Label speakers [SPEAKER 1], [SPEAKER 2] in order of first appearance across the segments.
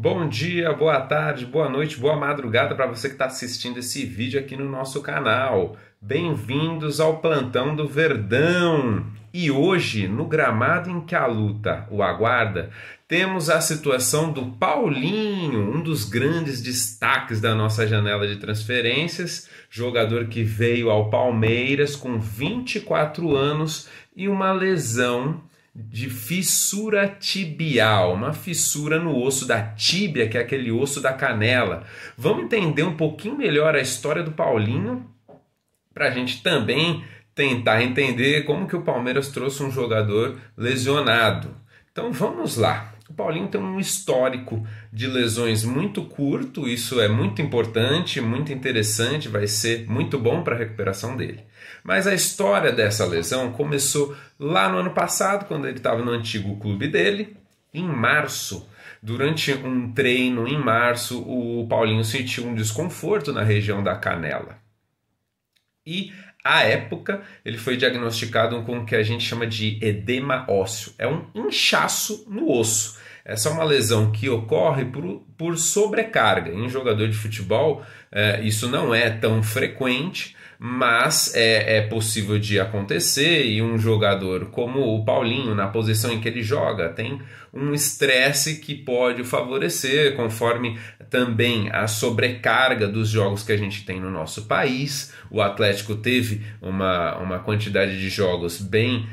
[SPEAKER 1] Bom dia, boa tarde, boa noite, boa madrugada para você que está assistindo esse vídeo aqui no nosso canal. Bem-vindos ao Plantão do Verdão. E hoje, no gramado em que a luta o aguarda, temos a situação do Paulinho, um dos grandes destaques da nossa janela de transferências, jogador que veio ao Palmeiras com 24 anos e uma lesão de fissura tibial, uma fissura no osso da tíbia, que é aquele osso da canela. Vamos entender um pouquinho melhor a história do Paulinho, para a gente também tentar entender como que o Palmeiras trouxe um jogador lesionado. Então vamos lá. O Paulinho tem um histórico de lesões muito curto, isso é muito importante, muito interessante, vai ser muito bom para a recuperação dele. Mas a história dessa lesão começou lá no ano passado, quando ele estava no antigo clube dele, em março. Durante um treino em março, o Paulinho sentiu um desconforto na região da canela. E, à época, ele foi diagnosticado com o que a gente chama de edema ósseo. É um inchaço no osso. Essa é uma lesão que ocorre por sobrecarga. Em jogador de futebol, isso não é tão frequente, mas é possível de acontecer, e um jogador como o Paulinho, na posição em que ele joga, tem um estresse que pode favorecer, conforme também a sobrecarga dos jogos que a gente tem no nosso país. O Atlético teve uma quantidade de jogos bem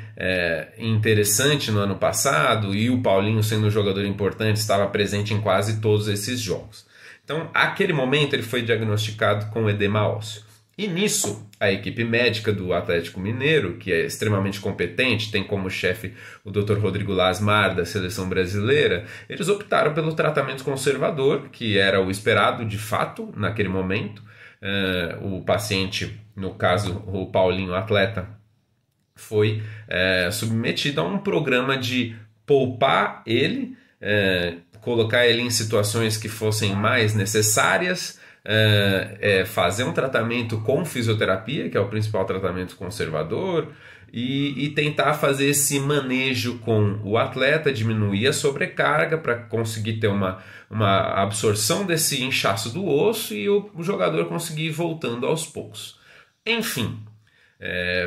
[SPEAKER 1] interessante no ano passado, e o Paulinho, sendo um jogador importante, estava presente em quase todos esses jogos. Então, naquele momento, ele foi diagnosticado com edema ósseo. E nisso, a equipe médica do Atlético Mineiro, que é extremamente competente, tem como chefe o Dr. Rodrigo Lasmar, da seleção brasileira, eles optaram pelo tratamento conservador, que era o esperado de fato naquele momento. O paciente, no caso o Paulinho, atleta, foi submetido a um programa de poupar ele, colocar ele em situações que fossem mais necessárias, fazer um tratamento com fisioterapia, que é o principal tratamento conservador, e tentar fazer esse manejo com o atleta, diminuir a sobrecarga para conseguir ter uma absorção desse inchaço do osso e o jogador conseguir ir voltando aos poucos. Enfim,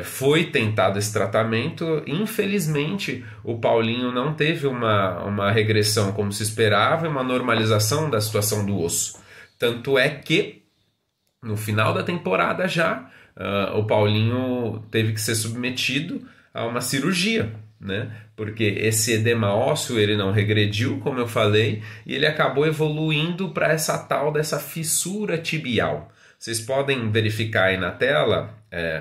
[SPEAKER 1] foi tentado esse tratamento. Infelizmente, o Paulinho não teve uma regressão como se esperava, uma normalização da situação do osso. Tanto é que, no final da temporada já, o Paulinho teve que ser submetido a uma cirurgia, né? Porque esse edema ósseo ele não regrediu, como eu falei, e ele acabou evoluindo para dessa fissura tibial. Vocês podem verificar aí na tela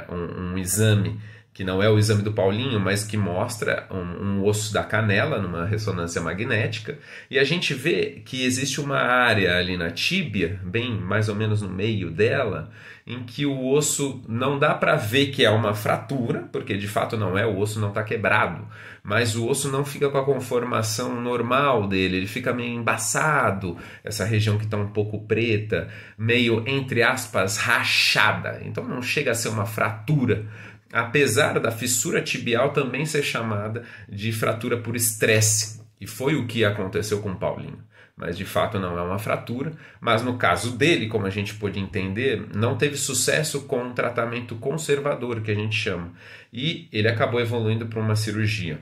[SPEAKER 1] um exame, que não é o exame do Paulinho, mas que mostra um osso da canela numa ressonância magnética, e a gente vê que existe uma área ali na tíbia, bem mais ou menos no meio dela, em que o osso não dá para ver que é uma fratura, porque de fato não é, o osso não está quebrado, mas o osso não fica com a conformação normal dele, ele fica meio embaçado, essa região que está um pouco preta, meio, entre aspas, rachada, então não chega a ser uma fratura, apesar da fissura tibial também ser chamada de fratura por estresse, e foi o que aconteceu com o Paulinho. Mas de fato não é uma fratura, mas no caso dele, como a gente pôde entender, não teve sucesso com um tratamento conservador, que a gente chama, e ele acabou evoluindo para uma cirurgia.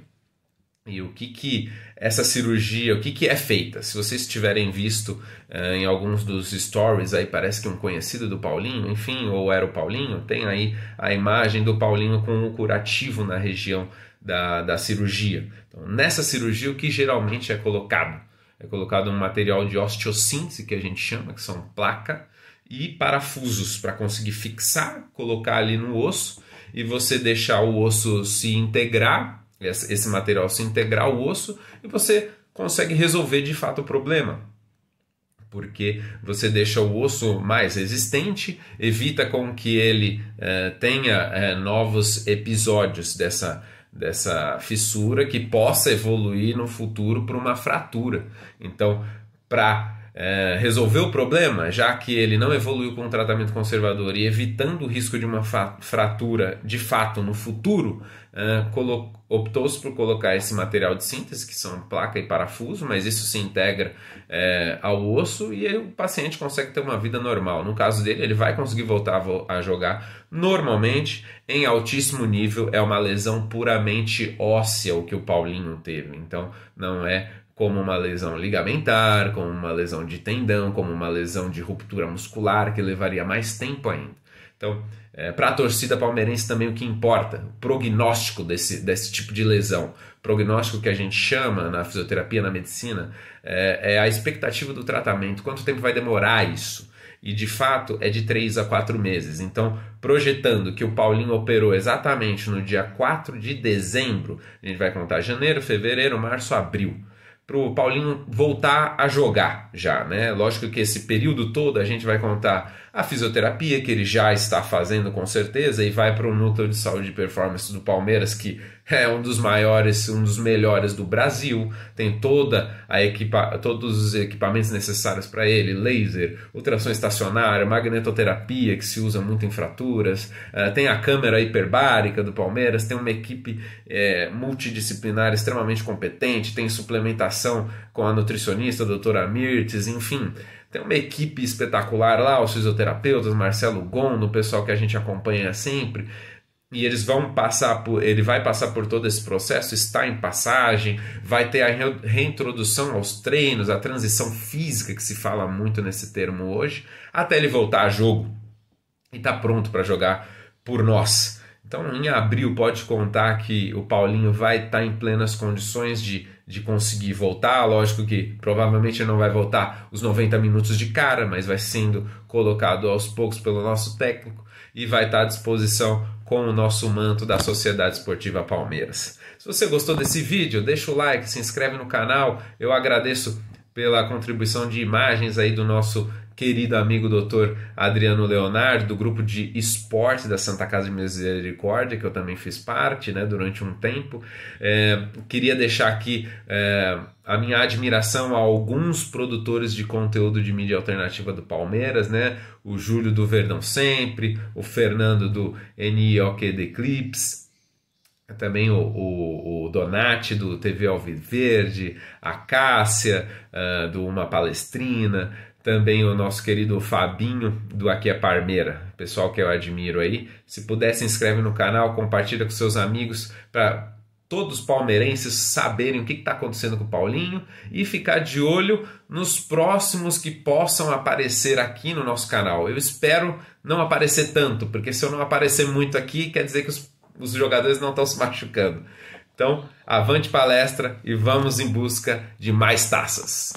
[SPEAKER 1] E o que essa cirurgia, o que é feita? Se vocês tiverem visto em alguns dos stories, aí parece que um conhecido do Paulinho, enfim, ou era o Paulinho, tem aí a imagem do Paulinho com o curativo na região da cirurgia. Então, nessa cirurgia, o que geralmente é colocado? É colocado um material de osteossíntese, que a gente chama, que são placa, e parafusos para conseguir fixar, colocar ali no osso, e você deixar o osso se integrar, esse material se integrar ao osso, e você consegue resolver de fato o problema, porque você deixa o osso mais resistente, evita com que ele tenha novos episódios dessa fissura que possa evoluir no futuro para uma fratura. Então, para resolveu o problema, já que ele não evoluiu com um tratamento conservador e evitando o risco de uma fratura de fato no futuro, optou-se por colocar esse material de síntese, que são placa e parafuso, mas isso se integra ao osso e o paciente consegue ter uma vida normal. No caso dele, ele vai conseguir voltar a jogar normalmente, em altíssimo nível. É uma lesão puramente óssea o que o Paulinho teve, então não é como uma lesão ligamentar, como uma lesão de tendão, como uma lesão de ruptura muscular, que levaria mais tempo ainda. Então, para a torcida palmeirense também o que importa, o prognóstico desse tipo de lesão, prognóstico que a gente chama na fisioterapia, na medicina, é a expectativa do tratamento, quanto tempo vai demorar isso. E de fato é de 3 a 4 meses. Então, projetando que o Paulinho operou exatamente no dia 4 de dezembro, a gente vai contar janeiro, fevereiro, março, abril, para o Paulinho voltar a jogar já, né? Lógico que esse período todo a gente vai contar a fisioterapia que ele já está fazendo com certeza e vai para o Núcleo de Saúde e Performance do Palmeiras, que é um dos maiores, um dos melhores do Brasil, tem todos os equipamentos necessários para ele, laser, ultrassom estacionário, magnetoterapia, que se usa muito em fraturas, tem a câmera hiperbárica do Palmeiras, tem uma equipe multidisciplinar extremamente competente, tem suplementação com a nutricionista, a doutora Mirtes, enfim. Tem uma equipe espetacular lá, os fisioterapeutas, Marcelo Gondo, o pessoal que a gente acompanha sempre, e ele vai passar por todo esse processo, está em passagem, vai ter a reintrodução aos treinos, a transição física, que se fala muito nesse termo hoje, até ele voltar a jogo e está pronto para jogar por nós. Então, em abril, pode contar que o Paulinho vai estar em plenas condições de conseguir voltar. Lógico que provavelmente não vai voltar os 90 minutos de cara, mas vai sendo colocado aos poucos pelo nosso técnico e vai estar à disposição com o nosso manto da Sociedade Esportiva Palmeiras. Se você gostou desse vídeo, deixa o like, se inscreve no canal. Eu agradeço pela contribuição de imagens aí do nosso querido amigo Dr. Adriano Leonardo, do grupo de esporte da Santa Casa de Misericórdia, que eu também fiz parte, né, durante um tempo. Queria deixar aqui a minha admiração a alguns produtores de conteúdo de mídia alternativa do Palmeiras, né? O Júlio do Verdão Sempre, o Fernando do NIOQ The Clips, também o Donati do TV Alviverde, a Cássia do Uma Palestrina, também o nosso querido Fabinho do Aqui é Parmeira, pessoal que eu admiro aí. Se puder, se inscreve no canal, compartilha com seus amigos para todos os palmeirenses saberem o que está acontecendo com o Paulinho e ficar de olho nos próximos que possam aparecer aqui no nosso canal. Eu espero não aparecer tanto, porque se eu não aparecer muito aqui, quer dizer que os jogadores não estão se machucando. Então, avante palestra e vamos em busca de mais taças.